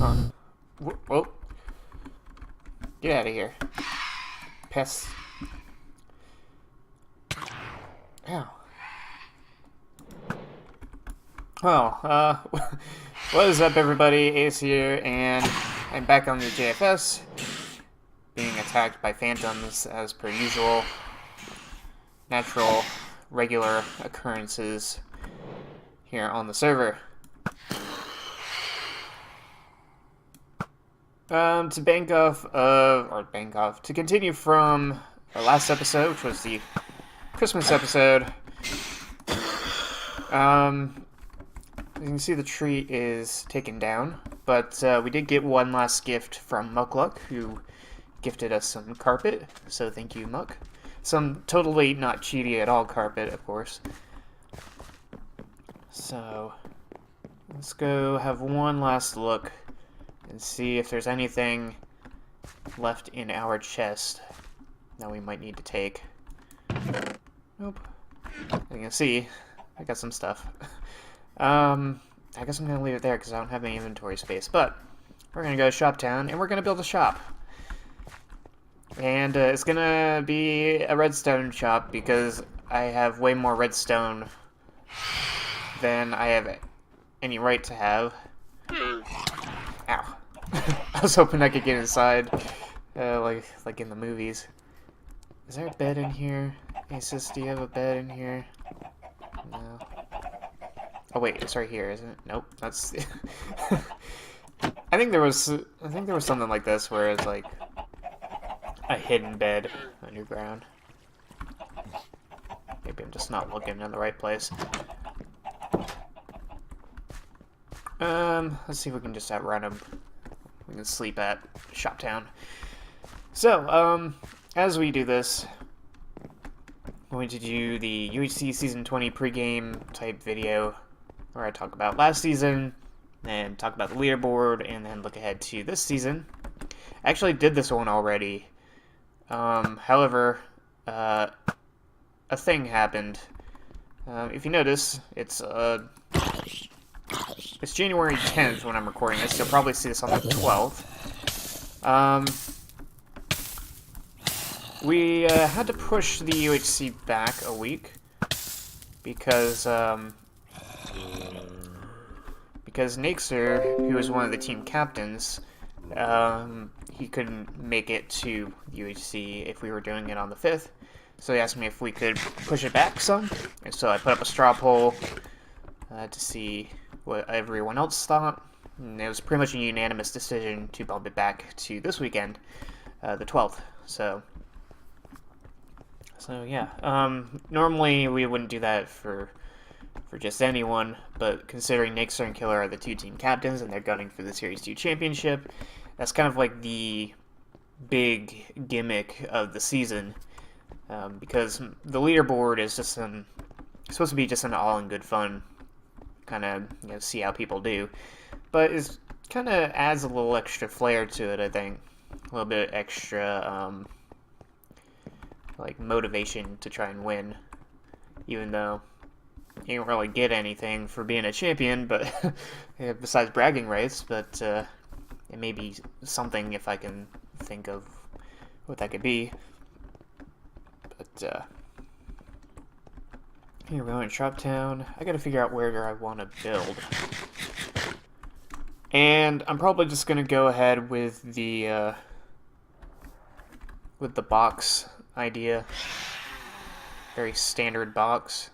Huh. Whoa. Get out of here. Pest. Ow. Well, what is up, everybody? Ace here, and I'm back on the JFS, being attacked by phantoms as per usual. Natural, regular occurrences here on the server. To continue from our last episode, which was the Christmas episode. You can see the tree is taken down, but we did get one last gift from Muckluck, who gifted us some carpet, so thank you, Muck. Some totally not cheaty at all carpet, of course. So, let's go have one last look and see if there's anything left in our chest that we might need to take. Nope. As you can see, I got some stuff. I guess I'm going to leave it there because I don't have any inventory space, but we're going to go to Shoptown and we're going to build a shop. And it's going to be a redstone shop because I have way more redstone than I have any right to have. Ow. I was hoping I could get inside, like in the movies. Is there a bed in here? Asus, do you have a bed in here? No. Oh wait, it's right here, isn't it? Nope, that's. I think there was something like this where it's like a hidden bed underground. Maybe I'm just not looking in the right place. Let's see if we can just outrun him. We can sleep at Shoptown. So, as we do this, I'm going to do the UHC Season 20 pregame type video where I talk about last season, and talk about the leaderboard, and then look ahead to this season. I actually did this one already. However, a thing happened. If you notice, it's January 10th when I'm recording this. You'll probably see this on the 12th. We had to push the UHC back a week because Naxer, who was one of the team captains, he couldn't make it to UHC if we were doing it on the 5th. So he asked me if we could push it back some, and so I put up a straw poll to see what everyone else thought, and it was pretty much a unanimous decision to bump it back to this weekend, the 12th. So yeah, normally we wouldn't do that for just anyone, but considering Nixer and Killer are the two team captains and they're gunning for the Series 2 championship, that's kind of like the big gimmick of the season, because the leaderboard is just supposed to be just an all-in-good fun, kind of, see how people do, but it kind of adds a little extra flair to it, I think. A little bit extra, like, motivation to try and win, even though you don't really get anything for being a champion, but besides bragging rights, but it may be something if I can think of what that could be. But here we're going to Shoptown. I gotta figure out where I want to build. And I'm probably just gonna go ahead with the box idea. Very standard box.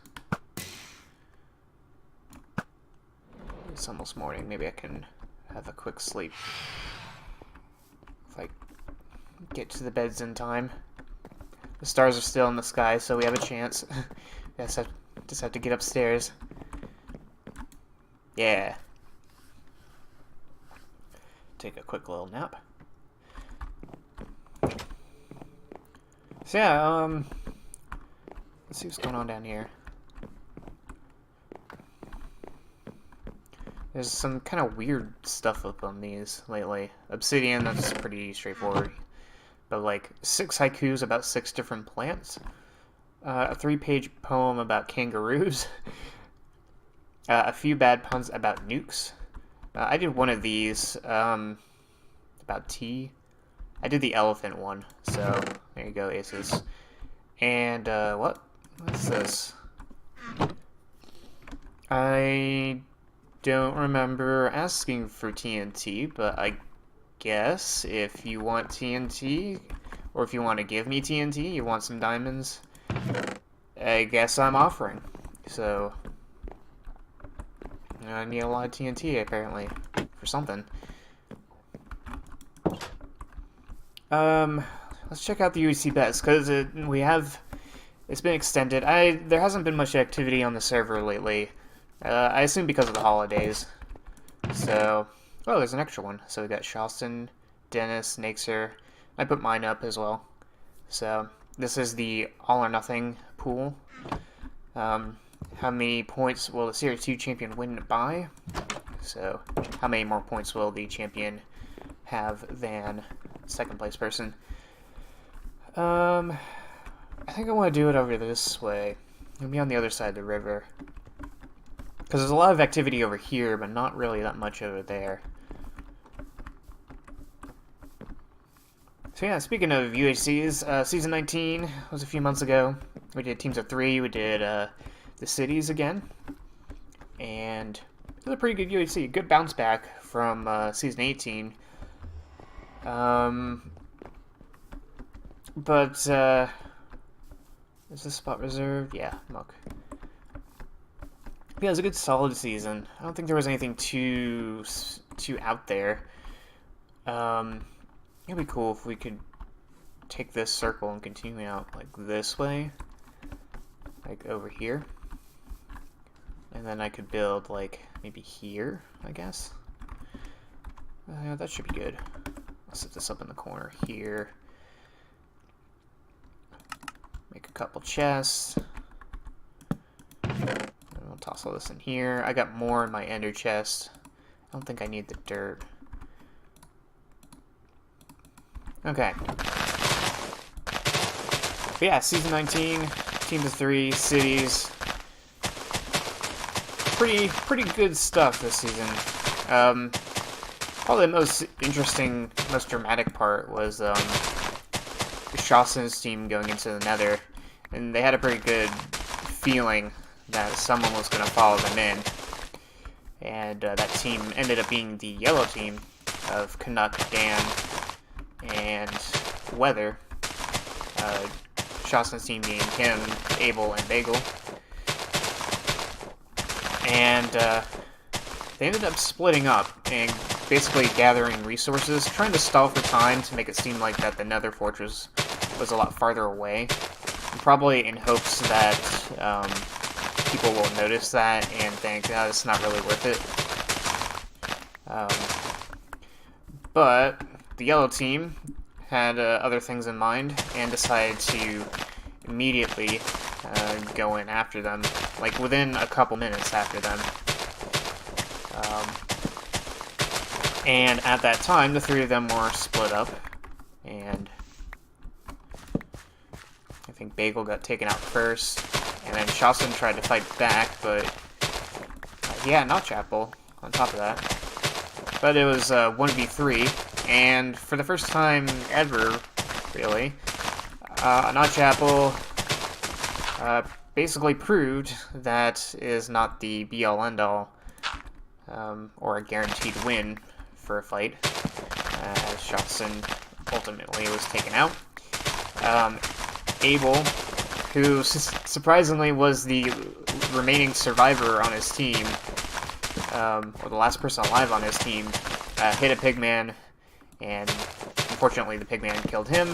It's almost morning. Maybe I can have a quick sleep if I get to the beds in time. The stars are still in the sky, so we have a chance. Just have to get upstairs. Yeah. Take a quick little nap. So yeah, let's see what's going on down here. There's some kind of weird stuff up on these lately. Obsidian, that's pretty straightforward. But like 6 haikus about 6 different plants. A 3-page poem about kangaroos. A few bad puns about nukes. I did one of these, about tea. I did the elephant one, so there you go, aces. And, what's this? I don't remember asking for TNT, but I guess if you want TNT, or if you want to give me TNT, you want some diamonds, I guess I'm offering. So, I need a lot of TNT, apparently, for something. Let's check out the UEC bets, because it's been extended. There hasn't been much activity on the server lately. I assume because of the holidays. So, oh, there's an extra one. So we got Charleston, Dennis, Naxer. I put mine up as well. So, this is the all or nothing pool. How many points will the Series 2 champion win by? So, how many more points will the champion have than second place person? I think I want to do it over this way. It'll be on the other side of the river. Because there's a lot of activity over here, but not really that much over there. So yeah, speaking of UHCs, Season 19 was a few months ago. We did teams of 3, we did the cities again. And it was a pretty good UHC. Good bounce back from Season 18. But, is this spot reserved? Yeah, muck. Yeah, it was a good solid season. I don't think there was anything too out there. It'd be cool if we could take this circle and continue out like this way. Like over here. And then I could build like maybe here, I guess. Yeah, that should be good. I'll set this up in the corner here. Make a couple chests. And we'll toss all this in here. I got more in my ender chest. I don't think I need the dirt. Okay. But yeah, Season 19, Team of 3, Cities. Pretty good stuff this season. Probably the most interesting, most dramatic part was Sjassen's team going into the Nether, and they had a pretty good feeling that someone was going to follow them in, and that team ended up being the yellow team of Canuck, Dan, and Weather. Sjassen's team being him, Abel, and Bagel. And they ended up splitting up and basically gathering resources, trying to stall for time to make it seem like that the Nether Fortress was a lot farther away, probably in hopes that people will notice that and think, oh, it's not really worth it. But the yellow team had other things in mind and decided to immediately go in after them, like within a couple minutes after them. And at that time, the three of them were split up, and I think Bagel got taken out first, and then Sjassen tried to fight back, but yeah, not Chapel on top of that. But it was 1v3, and for the first time ever, really, Not Chapel basically proved that is not the be-all end-all, or a guaranteed win for a fight, as Sjassen ultimately was taken out. Abel, who surprisingly was the remaining survivor on his team, or the last person alive on his team, hit a pigman, and unfortunately the pigman killed him,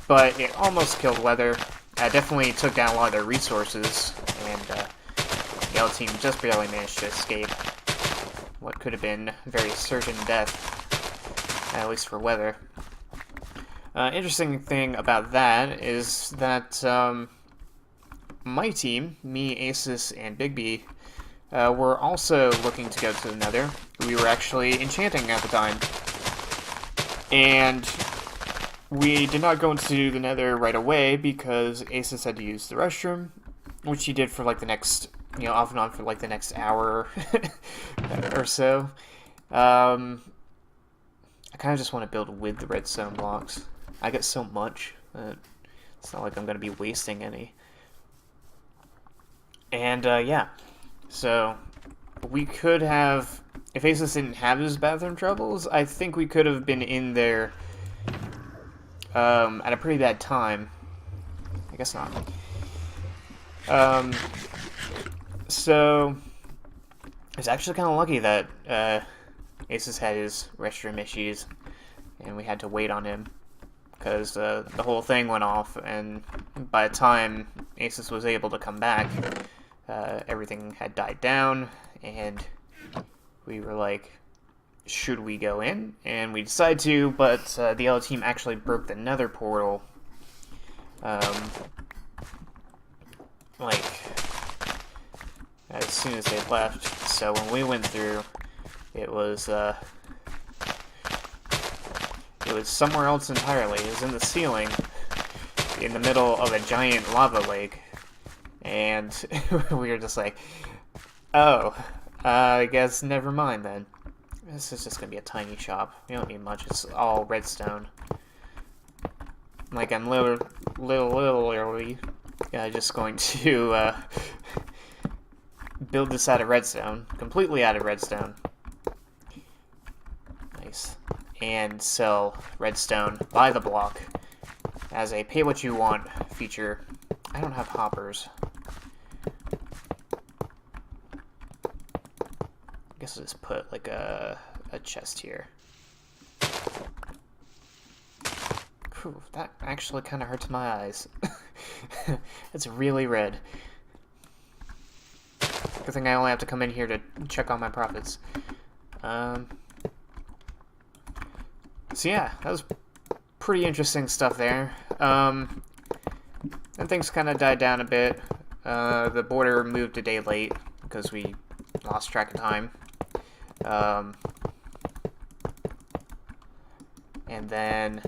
but it almost killed Weather. Definitely took down a lot of their resources, and the yellow team just barely managed to escape what could have been very certain death, at least for Weather. Interesting thing about that is that my team, me, Asus, and Big B, were also looking to go to the Nether. We were actually enchanting at the time, and we did not go into the Nether right away because Asus had to use the restroom, which he did for like the next, off and on for like the next hour or so. I kind of just want to build with the redstone blocks. I get so much that it's not like I'm going to be wasting any. And yeah, so we could have, if Asus didn't have his bathroom troubles, I think we could have been in there at a pretty bad time. I guess not. So it's actually kind of lucky that Asus had his restroom issues, and we had to wait on him, because the whole thing went off, and by the time Asus was able to come back, everything had died down, and we were like, should we go in? And we decided to, but the other team actually broke the nether portal, like, as soon as they left. So when we went through, it was somewhere else entirely. It was in the ceiling, in the middle of a giant lava lake, and we were just like, oh, I guess never mind then. This is just gonna be a tiny shop. We don't need much. It's all redstone. Like, I'm literally just going to build this out of redstone, completely out of redstone. Nice. And sell redstone by the block as a pay-what-you-want feature. I don't have hoppers. I guess I'll just put like a chest here. Whew, that actually kind of hurts my eyes. It's really red. Good thing I only have to come in here to check on my profits. So yeah, that was pretty interesting stuff there. And things kind of died down a bit. The border moved a day late because we lost track of time. And then...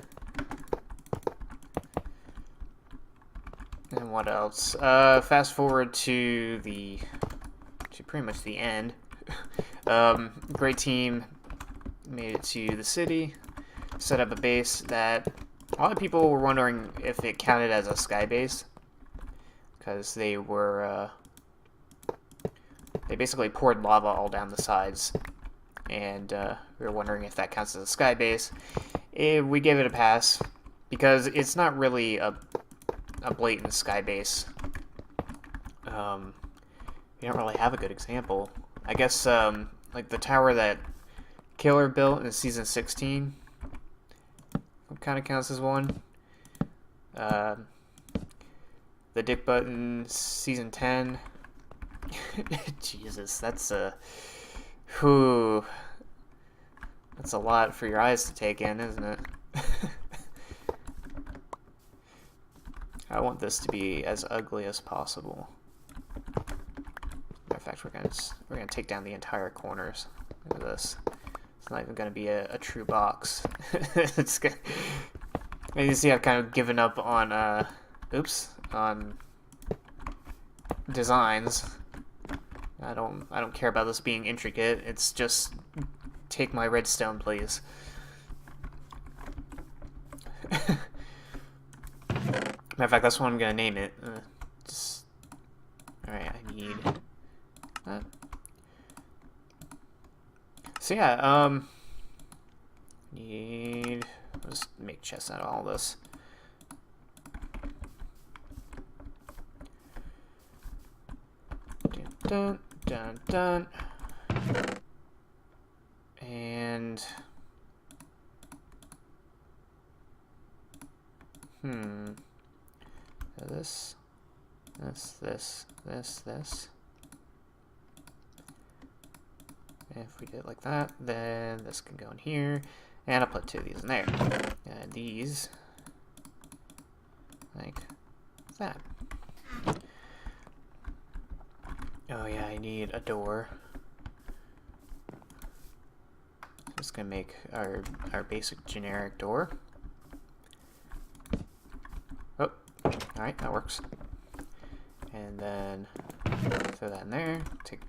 and what else? Fast forward to pretty much the end. Great team made it to the city, set up a base that a lot of people were wondering if it counted as a sky base, because they basically poured lava all down the sides, and we were wondering if that counts as a sky base. We gave it a pass because it's not really a blatant sky base. We don't really have a good example. I guess like the tower that Killer built in season 16 kind of counts as one. The Dick Button season 10. Jesus, that's a lot for your eyes to take in, isn't it? I want this to be as ugly as possible. Matter of fact, we're gonna take down the entire corners. Look at this. It's not even gonna be a true box. It's gonna... And you see, I've kind of given up on on designs. I don't care about this being intricate. It's just take my redstone, please. Matter of fact, that's what I'm gonna name it. Alright, I need that. So yeah, let's make chests out of all this. Dun, dun, dun. And this. If we did it like that, then this can go in here, and I'll put two of these in there. And these, like that. Oh yeah, I need a door. Just gonna make our basic generic door. Oh, alright, that works. And then throw that in there. Take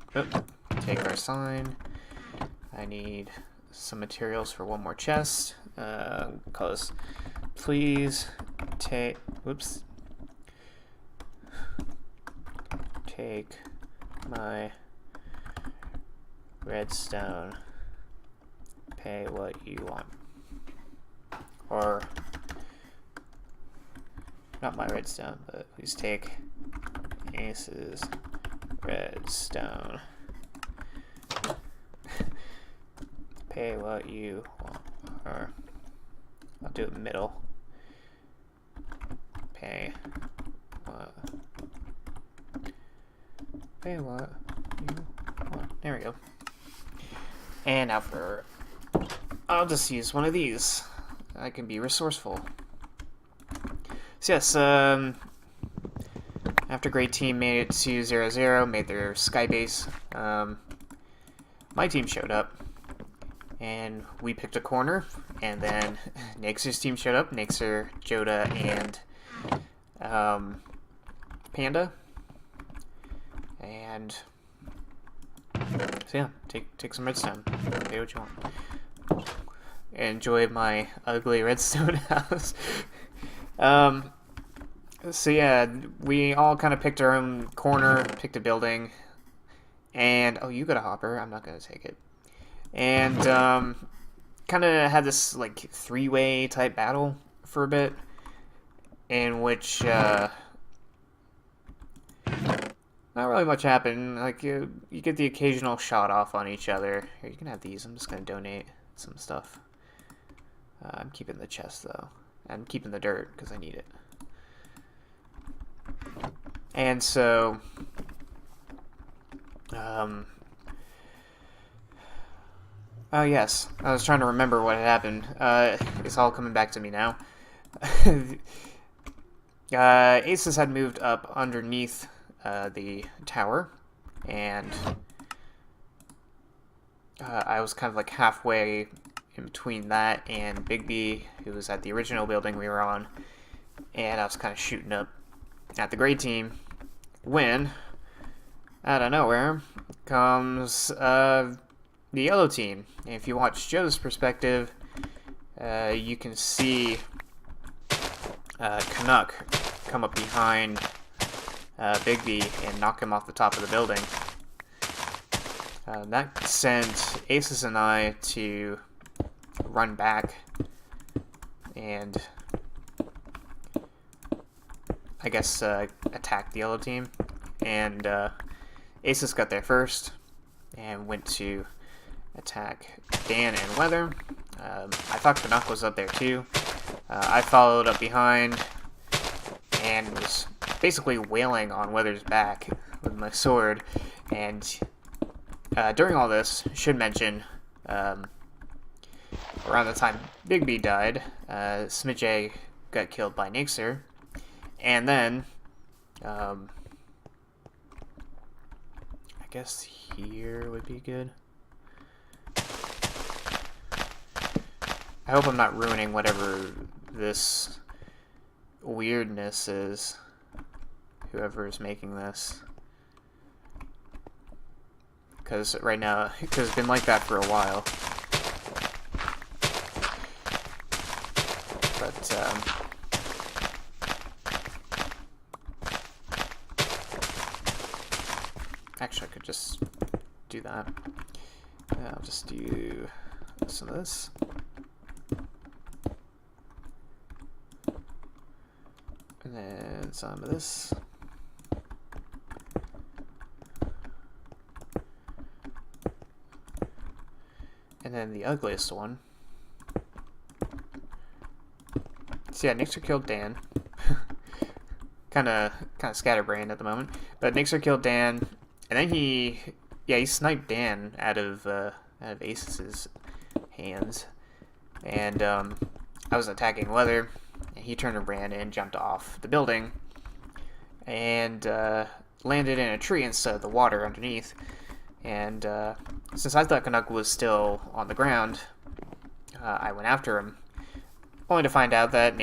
our sign. I need some materials for one more chest. Because please take, whoops, take my redstone, pay what you want. Or, not my redstone, but please take Ace's redstone. Pay what you want. Or, I'll do it middle. Pay what you want. There we go. And now for, I'll just use one of these. I can be resourceful. So yes, after Great Team made it to 0-0, made their sky base, my team showed up, and we picked a corner, and then Nixer's team showed up, Nixer, Joda, and Panda, and so yeah, take some redstone, pay what you want. Enjoy my ugly redstone house. So yeah, we all kind of picked our own corner, picked a building, and oh, you got a hopper. I'm not gonna take it. And kind of had this like three-way type battle for a bit, in which not really much happened. Like you get the occasional shot off on each other. Here, you can have these. I'm just gonna donate some stuff. I'm keeping the chest though. I'm keeping the dirt because I need it. And so, oh yes, I was trying to remember what had happened. It's all coming back to me now. Aces had moved up underneath the tower, and I was kind of like halfway in between that and Big B, who was at the original building we were on, and I was kind of shooting up at the gray team when, out of nowhere, comes the yellow team. And if you watch Joe's perspective, you can see Canuck come up behind Big B and knock him off the top of the building. That sent Aces and I to run back and I guess attack the yellow team, and Aces got there first and went to attack Dan and Weather. I thought Canuck was up there too. I followed up behind and was basically wailing on Weather's back with my sword, and during all this, should mention, around the time Big B died, Smidge got killed by Nixer. And then, I guess here would be good. I hope I'm not ruining whatever this weirdness is, whoever is making this. Because right now, because it's been like that for a while. But, actually, I could just do that. I'll just do some of this. And then some of this. And then the ugliest one. So yeah, Nixer killed Dan. kind of scatterbrained at the moment. But Nixer killed Dan. And then he sniped Dan out of Ace's hands, and I was attacking Weather, and he turned and ran and jumped off the building, and landed in a tree instead of the water underneath. And since I thought Canuck was still on the ground, I went after him, only to find out that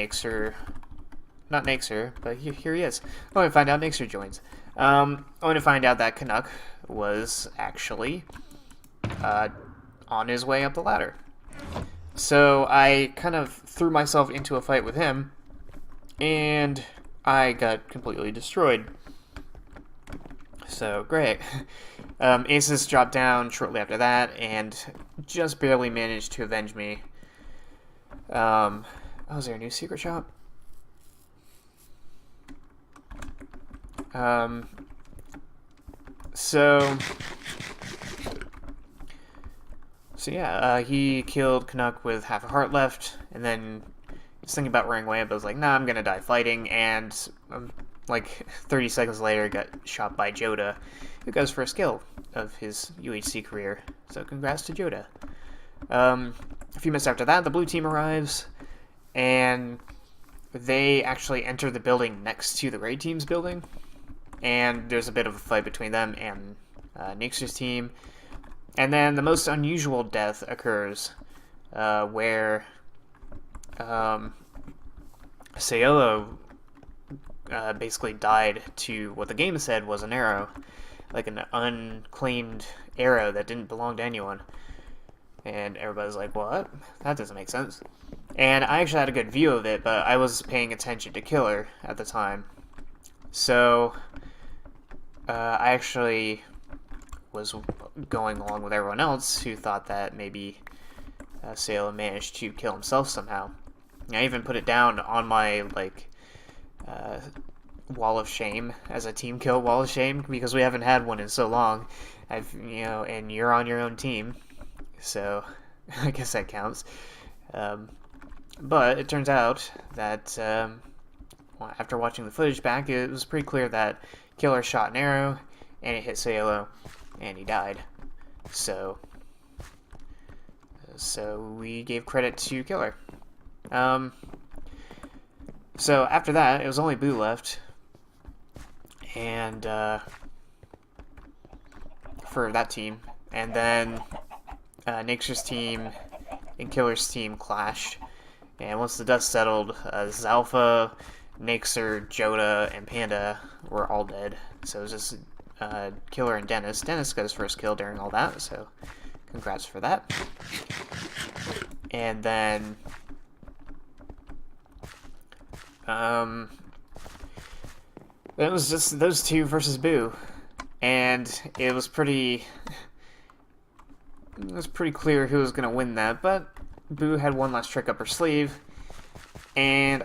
not Nixer, but here he is. Only to find out Nixer joins. Only to find out that Canuck was actually on his way up the ladder. So I kind of threw myself into a fight with him, and I got completely destroyed. So, great. Asus dropped down shortly after that, and just barely managed to avenge me. Oh, is there a new secret shop? So yeah, he killed Canuck with half a heart left, and then was thinking about running away, but was like, nah, I'm gonna die fighting, and like 30 seconds later got shot by Joda, who got his first kill of his UHC career. So congrats to Joda. A few minutes after that, the blue team arrives, and they actually enter the building next to the red team's building, and there's a bit of a fight between them and Nixer's team. And then the most unusual death occurs, where Sayolo basically died to what the game said was an arrow, like an unclaimed arrow that didn't belong to anyone. And everybody's like, what? That doesn't make sense. And I actually had a good view of it, but I was paying attention to Killer at the time. So I actually was going along with everyone else who thought that maybe Sayolo managed to kill himself somehow. I even put it down on my wall of shame as a team kill wall of shame, because we haven't had one in so long. And you're on your own team, so I guess that counts. But it turns out that after watching the footage back, it was pretty clear that Killer shot an arrow and it hit Sayolo, and he died. So we gave credit to Killer. So after that, it was only Boo left, and for that team, and then Nixer's team and Killer's team clashed, and once the dust settled, Zalpha, Nixer, Joda, and Panda were all dead. So it was just Killer and Dennis. Dennis got his first kill during all that, so congrats for that. And then it was just those two versus Boo, and it was pretty clear who was gonna win that. But Boo had one last trick up her sleeve, and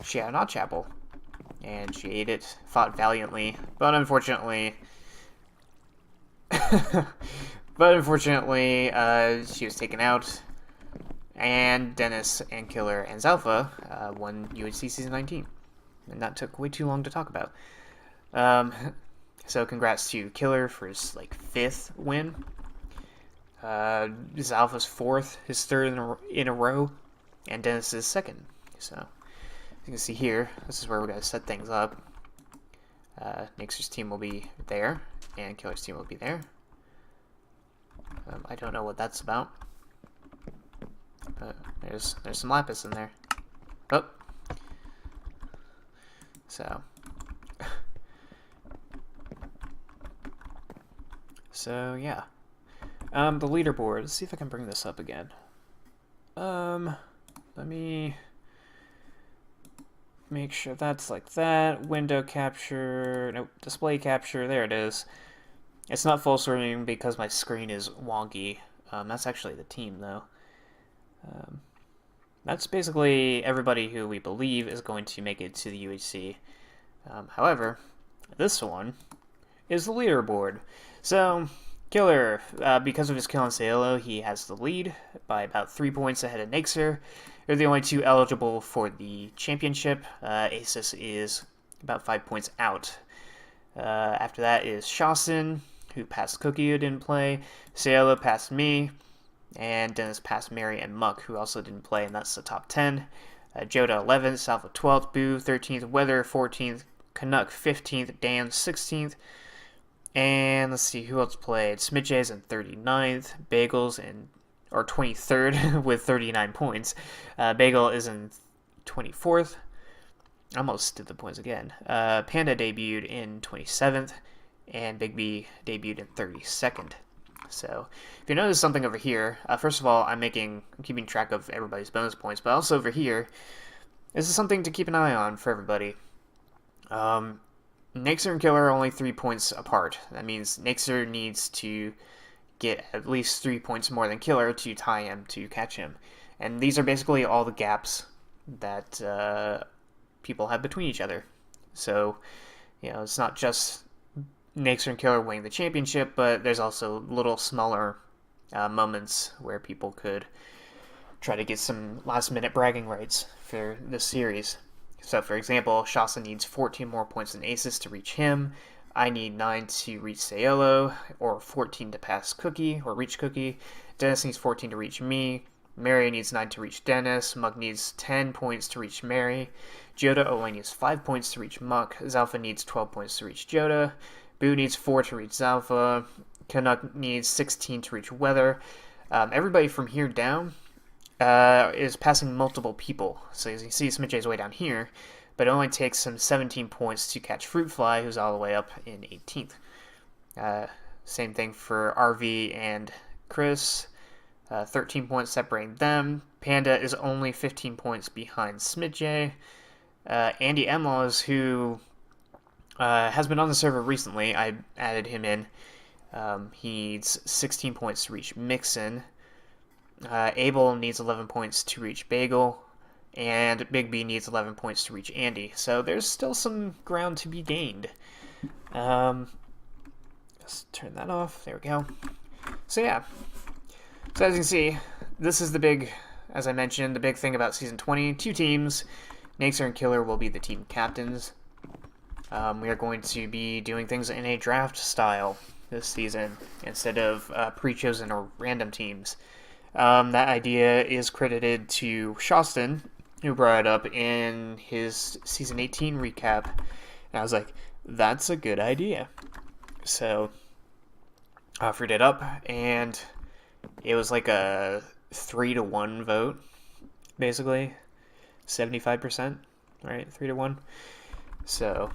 she had an odd chapel, and she ate it, fought valiantly, but unfortunately, she was taken out, and Dennis and Killer and Zalpha won UHC Season 19, and that took way too long to talk about. So congrats to Killer for his 5th win. Zalpha's 4th, his 3rd in a row, and Dennis's 2nd. So as you can see here, this is where we're gonna set things up. Nixer's team will be there, and Killer's team will be there. I don't know what that's about, but there's some lapis in there. Oh, so yeah. The leaderboard. Let's see if I can bring this up again. Let me make sure that's like that. Window capture. Nope. Display capture. There it is. It's not full screen because my screen is wonky. That's actually the team, though. That's basically everybody who we believe is going to make it to the UHC. However, this one is the leaderboard. So, Killer, because of his kill on Sayolo, he has the lead by about 3 points ahead of Nixer. They're the only two eligible for the championship. Asus is about 5 points out. After that is Shawson, who passed Cookie, who didn't play. Sayolo passed me, and Dennis passed Mary and Muck, who also didn't play, and that's the top 10. Joda 11th, Salva 12th, Boo 13th, Weather 14th, Canuck 15th, Dan 16th. And let's see who else played. Smidge's in 39th, Bagels or 23rd with 39 points. Bagel is in 24th. Almost did the points again. Panda debuted in 27th, and Big B debuted in 32nd. So, if you notice something over here, first of all, I'm keeping track of everybody's bonus points, but also over here, this is something to keep an eye on for everybody. Nixer and Killer are only 3 points apart. That means Nixer needs to get at least 3 points more than Killer to tie him, to catch him. And these are basically all the gaps that people have between each other. So, it's not just Nixer and Killer winning the championship, but there's also little smaller moments where people could try to get some last-minute bragging rights for this series. So, for example, Shasta needs 14 more points than Aces to reach him. I need 9 to reach Sayolo, or 14 to pass Cookie, or reach Cookie. Dennis needs 14 to reach me. Mary needs 9 to reach Dennis. Mug needs 10 points to reach Mary. Joda only needs 5 points to reach Muck. Zalpha needs 12 points to reach Joda. Boo needs 4 to reach Zalpha. Canuck needs 16 to reach Weather. Everybody from here down is passing multiple people. So as you can see, Smidjay's way down here, but it only takes him 17 points to catch Fruit Fly, who's all the way up in 18th. Same thing for RV and Chris. 13 points separating them. Panda is only 15 points behind Smidjay. Andy Emlaws, who has been on the server recently, I added him in. He needs 16 points to reach Mixon. Abel needs 11 points to reach Bagel, and Big B needs 11 points to reach Andy. So there's still some ground to be gained. Let's turn that off. There we go. So yeah. So as you can see, this is as I mentioned, the big thing about Season 20. 2 teams. Nixer and Killer will be the team captains. We are going to be doing things in a draft style this season instead of pre-chosen or random teams. That idea is credited to Shostin, who brought it up in his Season 18 recap. And I was like, that's a good idea. So, offered it up, and it was like a 3-to-1 vote, basically. 75%, right? 3-to-1. So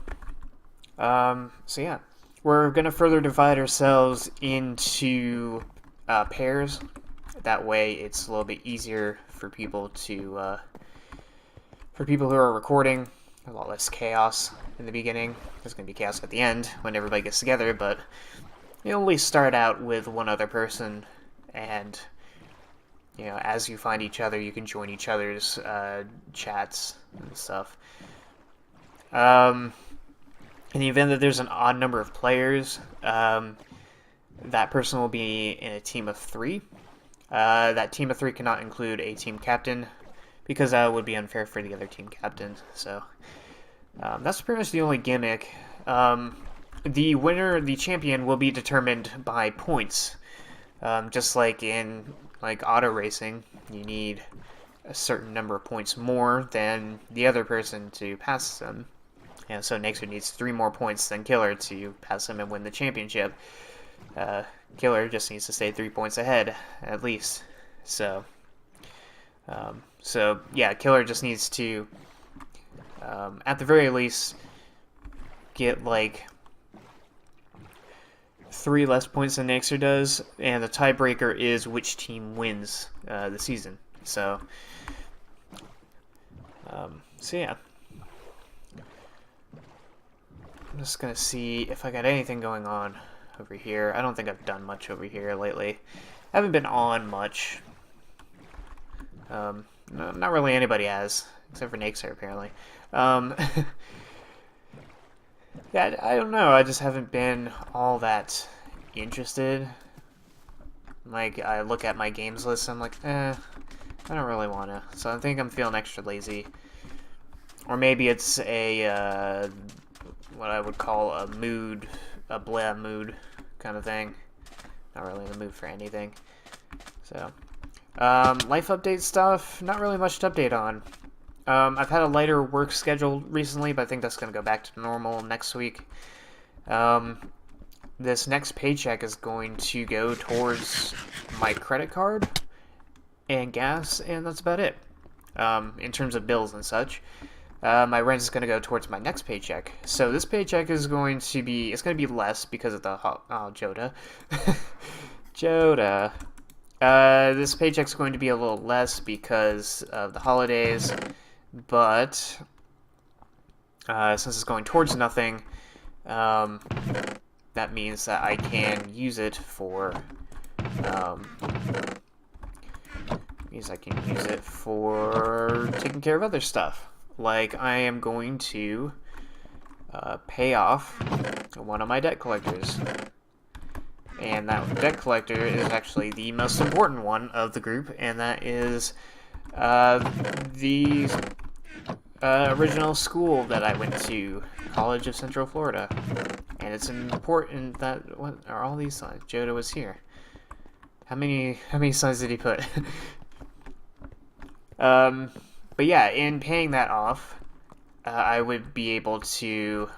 yeah. We're going to further divide ourselves into pairs. That way, it's a little bit easier for people who are recording. A lot less chaos in the beginning. There's going to be chaos at the end when everybody gets together, but you'll at least start out with one other person, and as you find each other, you can join each other's chats and stuff. In the event that there's an odd number of players, that person will be in a team of 3. That team of 3 cannot include a team captain, because that would be unfair for the other team captain. So that's pretty much the only gimmick. The winner, the champion, will be determined by points. Just like in auto racing, you need a certain number of points more than the other person to pass them. So Nixer needs 3 more points than Killer to pass him and win the championship. Killer just needs to stay 3 points ahead, at least. So yeah, Killer just needs to, at the very least, get 3 less points than Nixer does, and the tiebreaker is which team wins the season. So yeah. I'm just gonna see if I got anything going on over here. I don't think I've done much over here lately. I haven't been on much. No, not really anybody has, except for Nixer, apparently. Yeah, I don't know. I just haven't been all that interested. I look at my games list, I'm like, I don't really want to. So I think I'm feeling extra lazy. Or maybe it's a, what I would call a mood, a blah mood kind of thing. Not really in the mood for anything. So, life update stuff, not really much to update on. I've had a lighter work schedule recently, but I think that's going to go back to normal next week. This next paycheck is going to go towards my credit card and gas, and that's about it. In terms of bills and such. my rent is going to go towards my next paycheck. So this paycheck is going to be, it's going to be less because of the, Joda. Joda. This paycheck's going to be a little less because of the holidays, but since it's going towards nothing, that means that I can use it for, taking care of other stuff. Like, I am going to pay off one of my debt collectors. And that debt collector is actually the most important one of the group, and that is the original school that I went to, College of Central Florida. And it's important that, what are all these signs? Joda was here. How many signs did he put? But yeah, in paying that off, I would be able to,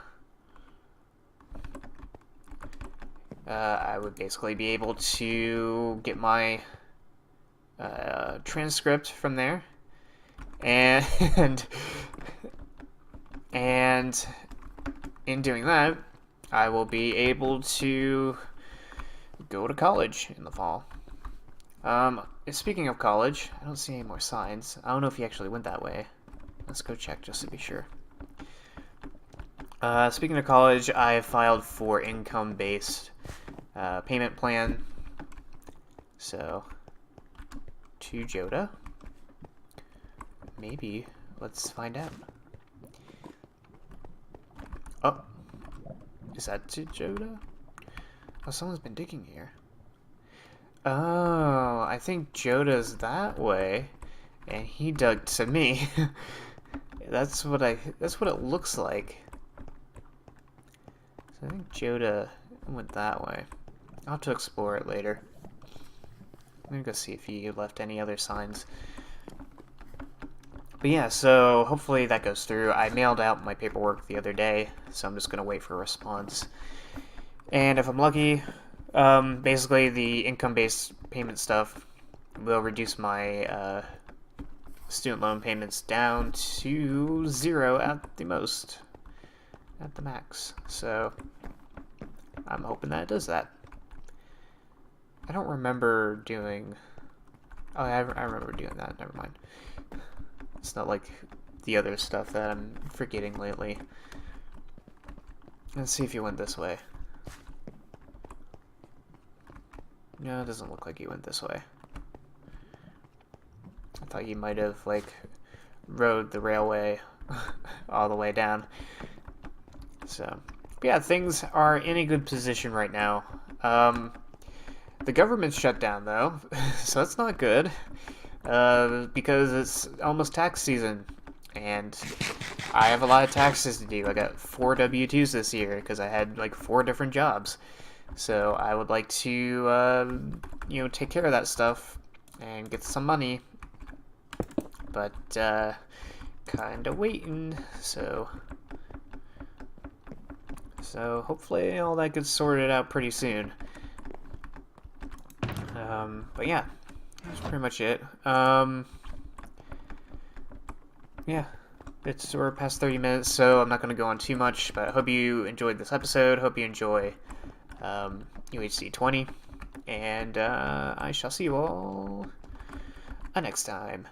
I would basically be able to get my transcript from there, and in doing that, I will be able to go to college in the fall. Speaking of college, I don't see any more signs. I don't know if he actually went that way. Let's go check just to be sure. Speaking of college, I filed for income-based payment plan. So, to Joda. Maybe. Let's find out. Oh. Is that to Joda? Oh, someone's been digging here. Oh, I think Joda's that way, and he dug to me. That's what it looks like. So I think Joda went that way. I'll have to explore it later. I'm gonna go see if he left any other signs. But yeah, so hopefully that goes through. I mailed out my paperwork the other day, so I'm just gonna wait for a response. And if I'm lucky, basically the income-based payment stuff will reduce my student loan payments down to 0 at the most, at the max. So I'm hoping that it does that. I don't remember doing... Oh, I remember doing that. Never mind. It's not like the other stuff that I'm forgetting lately. Let's see if he went this way. No, it doesn't look like he went this way. I thought you might have, like, rode the railway all the way down. So, yeah, things are in a good position right now. The government's shut down, though, so that's not good. Because it's almost tax season, and I have a lot of taxes to do. I got 4 W-2s this year, because I had, like, 4 different jobs. So I would like to, take care of that stuff and get some money, but kind of waiting. So hopefully all that gets sorted out pretty soon. But yeah, that's pretty much it. Yeah, we're past 30 minutes, so I'm not going to go on too much. But I hope you enjoyed this episode. Hope you enjoy UHC 20, and I shall see you all next time.